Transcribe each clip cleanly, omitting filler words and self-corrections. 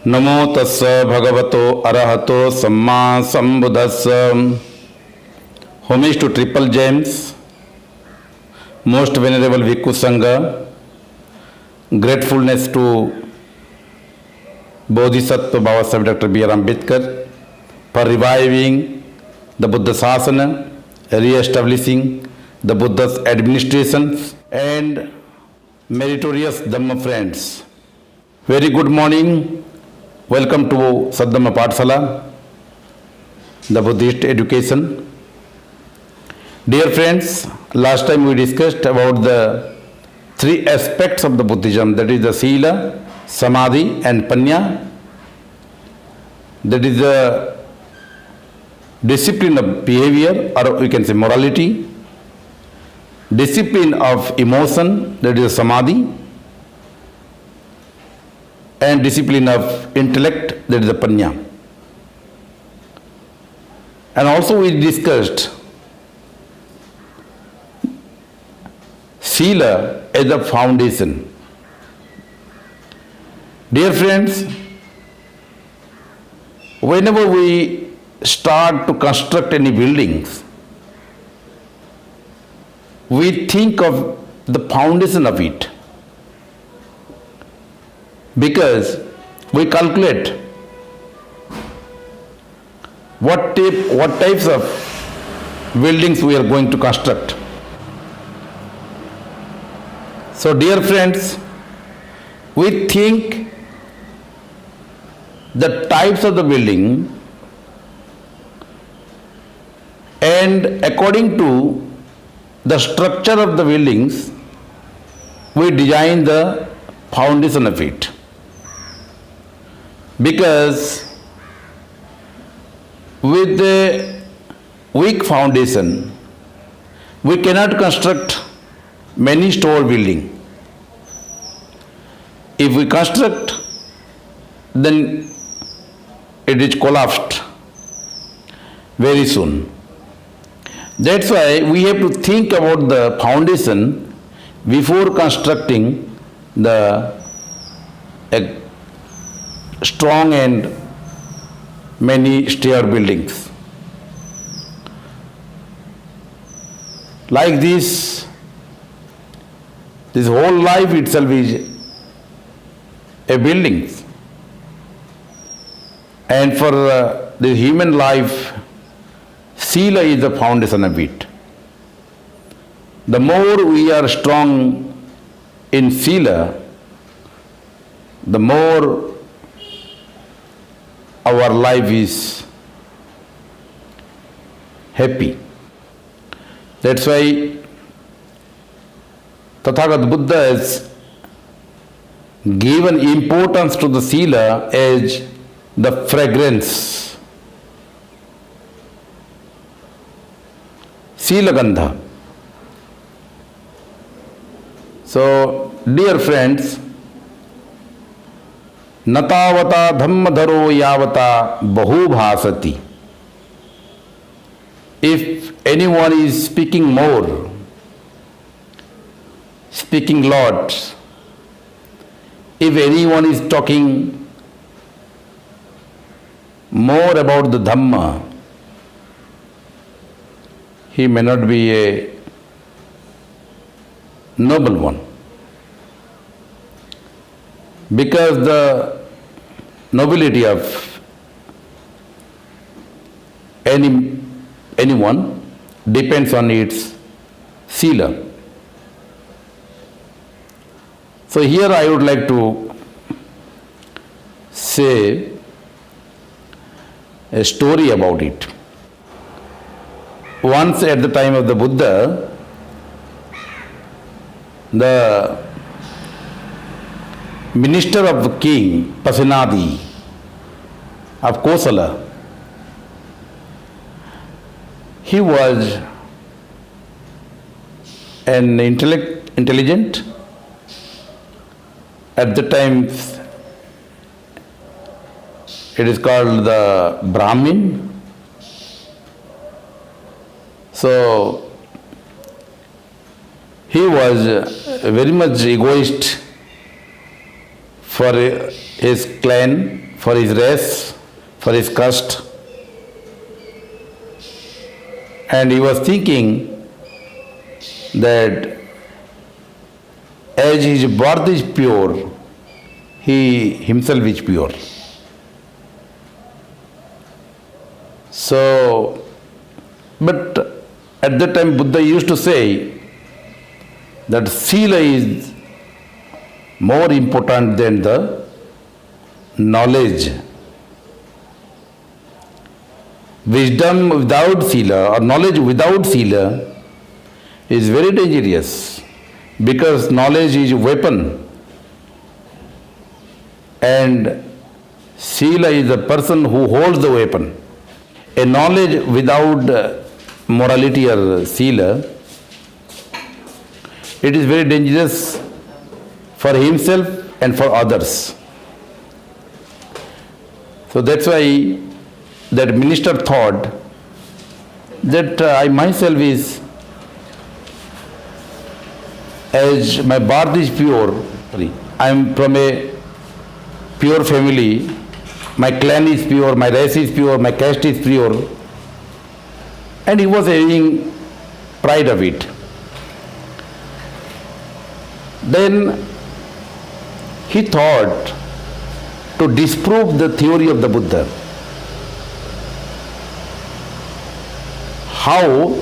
नमो तस्स भगवतो अरहतो सम्मा संबुद्धस्स. Homage to Triple James, Most Venerable Bhikkhu Sangha, gratefulness to Bodhisattva Baba Sahib Dr. B.R. Ambedkar for reviving the Buddha Sasana, re-establishing the Buddha's administrations and meritorious Dhamma friends. Very good morning. Welcome to Saddhamma Pathshala, the Buddhist education. Dear friends, last time we discussed about the three aspects of the Buddhism, that is the Sila, Samadhi and Panya. That is the discipline of behavior, or we can say morality, discipline of emotion, that is the Samadhi, and discipline of intellect, that is the Panya. And also we discussed Sila as the foundation. Dear friends, whenever we start to construct any buildings, we think of the foundation of it, because we calculate what types of buildings we are going to construct. So dear friends, we think the types of the building, and according to the structure of the buildings, we design the foundation of it. Because with a weak foundation, we cannot construct many tall building. If we construct, then it is collapsed very soon. That's why we have to think about the foundation before constructing the strong and many stair buildings. Like this whole life itself is a building. And for the human life, Sila is the foundation of it. The more we are strong in Sila, the more our life is happy. That's why Tathagat Buddha has given importance to the Sila as the fragrance. Sila Gandha. So, dear friends, Natavata Dhammadharo Yavata Bahu Bhasati. If anyone is speaking more, speaking lots, if anyone is talking more about the Dhamma, he may not be a noble one. Because the nobility of anyone depends on its Sila. So here I would like to say a story about it. Once at the time of the Buddha, the minister of the king, Pasenadi of Kosala, he was an intelligent. At the time, it is called the Brahmin. So he was very much egoist for his clan, for his race, for his caste. And he was thinking that as his birth is pure, he himself is pure. So, but at that time Buddha used to say that Sila is more important than the knowledge. Wisdom without Sila or knowledge without Sila is very dangerous, because knowledge is a weapon and Sila is the person who holds the weapon. A knowledge without morality or Sila, it is very dangerous for himself and for others. So that's why that minister thought that I myself is, as my birth is pure, I am from a pure family, my clan is pure, my race is pure, my caste is pure, and he was having pride of it. Then he thought to disprove the theory of the Buddha. How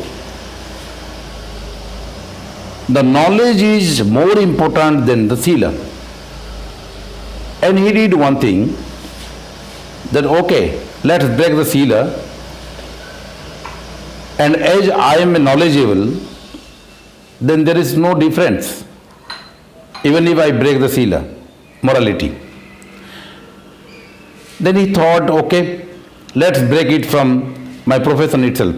the knowledge is more important than the Sila. And he did one thing, that okay, let's break the Sila, and as I am knowledgeable, then there is no difference, even if I break the Sila, morality. Then he thought, okay, let's break it from my profession itself.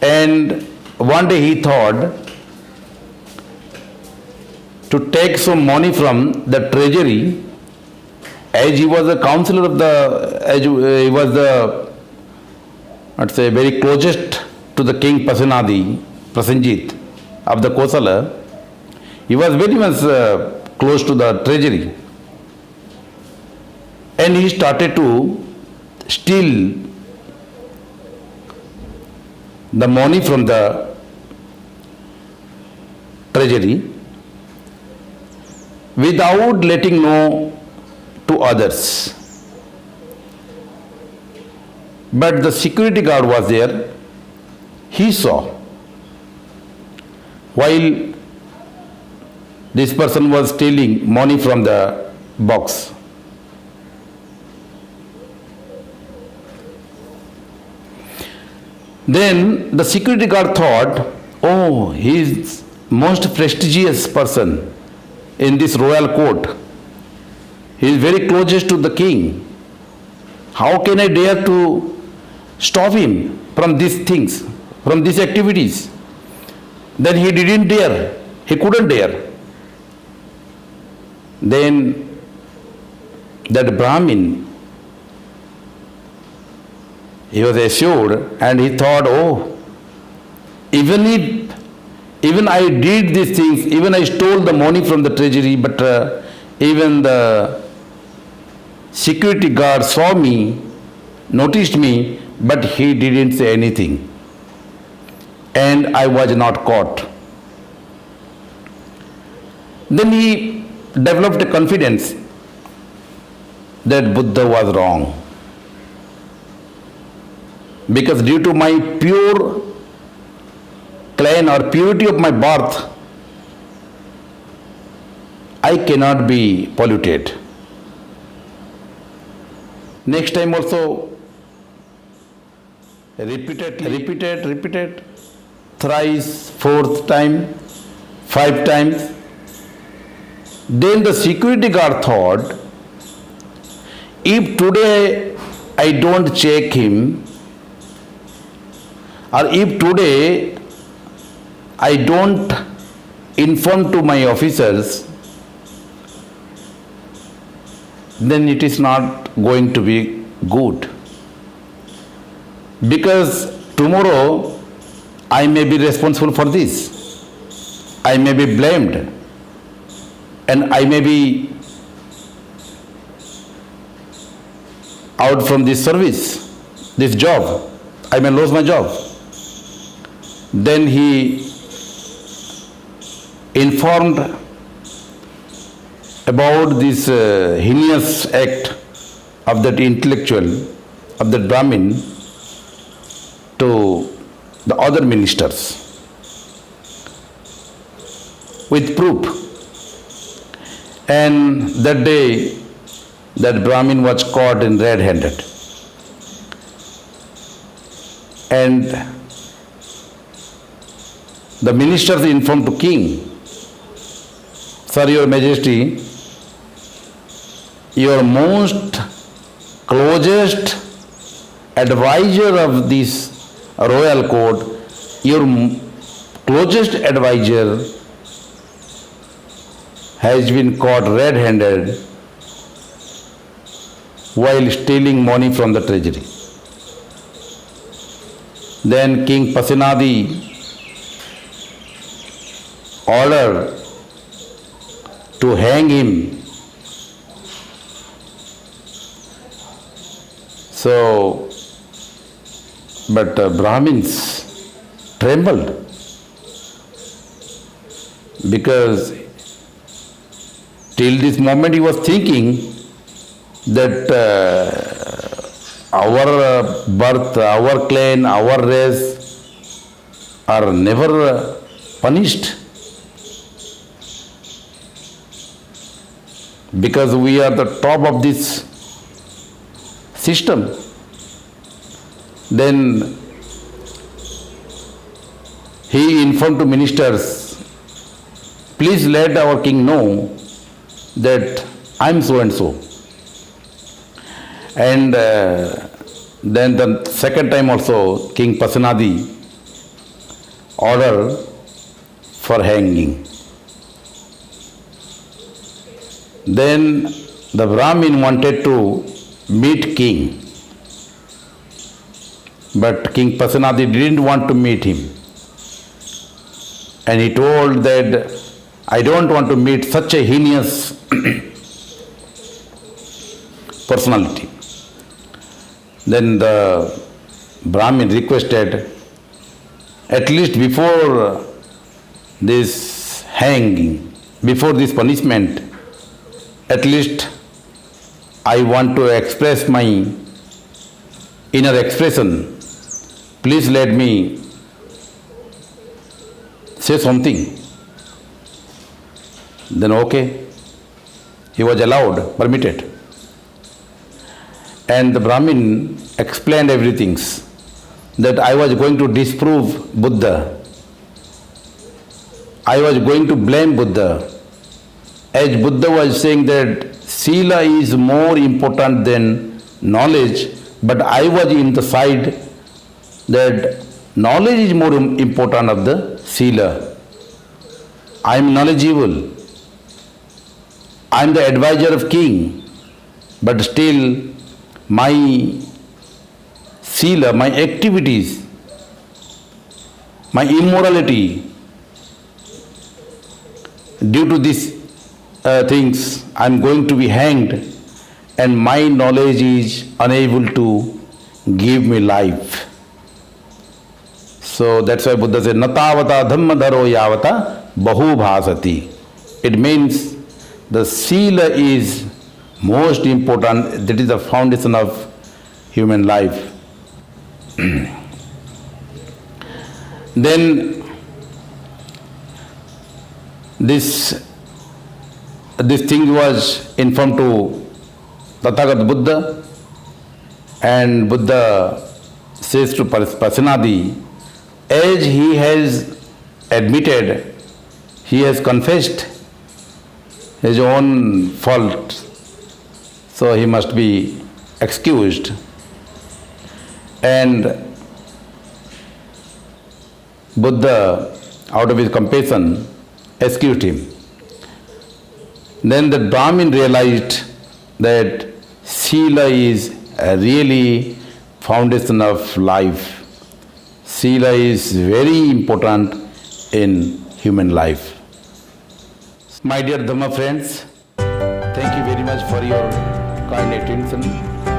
And one day he thought to take some money from the treasury, as he was the counselor of the, as he was the, let's say, very closest to the king Pasenadi, Prasenjit of the Kosala. He was very much close to the treasury. And he started to steal the money from the treasury without letting know to others. But the security guard was there. He saw while this person was stealing money from the box. Then the security guard thought, oh, he is most prestigious person in this royal court. He is very closest to the king. How can I dare to stop him from these things, from these activities? Then he didn't dare. He couldn't dare. Then that Brahmin, he was assured, and he thought, oh, even I did these things, even I stole the money from the treasury, but even the security guard saw me, noticed me, but he didn't say anything. And I was not caught. Then he developed a confidence that Buddha was wrong. Because due to my pure clan or purity of my birth, I cannot be polluted. Next time also repeated, thrice, fourth time, 5 times. Then the security guard thought, if today I don't check him, or if today I don't inform to my officers, then it is not going to be good. Because tomorrow I may be responsible for this. I may be blamed. and I may be out from this service, this job, I may lose my job. Then he informed about this heinous act of that intellectual, of that Brahmin, to the other ministers with proof. And that day, that Brahmin was caught in red-handed. And the ministers informed to king, Sir, Your Majesty, your most closest advisor of this royal court, your closest advisor has been caught red-handed while stealing money from the treasury. Then King Pasenadi ordered to hang him. So, but Brahmins trembled because till this moment he was thinking that our birth, our clan, our race are never punished because we are the top of this system. Then he informed to ministers, please let our king know that I am so and so. And then the second time also King Pasenadi ordered for hanging. Then the Brahmin wanted to meet king, but King Pasenadi didn't want to meet him. And he told that I don't want to meet such a heinous personality. Then the Brahmin requested, at least before this hanging, before this punishment, at least I want to express my inner expression. Please let me say something. Then okay, he was allowed, permitted. And the Brahmin explained everything, that I was going to disprove Buddha. I was going to blame Buddha. As Buddha was saying that Sila is more important than knowledge, but I was in the side that knowledge is more important of the Sila. I am knowledgeable. I am the advisor of king, but still my Sila, my activities, my immorality, due to these things, I am going to be hanged, and my knowledge is unable to give me life. So that's why Buddha said, Natavata dhammadharo yavata bahu bhasati. It means the Sila is most important, that is the foundation of human life. Then this thing was informed to Tathagat Buddha, and Buddha says to Pasenadi, as he has admitted, he has confessed his own fault, so he must be excused. And Buddha, out of his compassion, excused him. Then the Brahmin realized that Sila is really foundation of life. Sila is very important in human life. My dear Dhamma friends, thank you very much for your kind attention.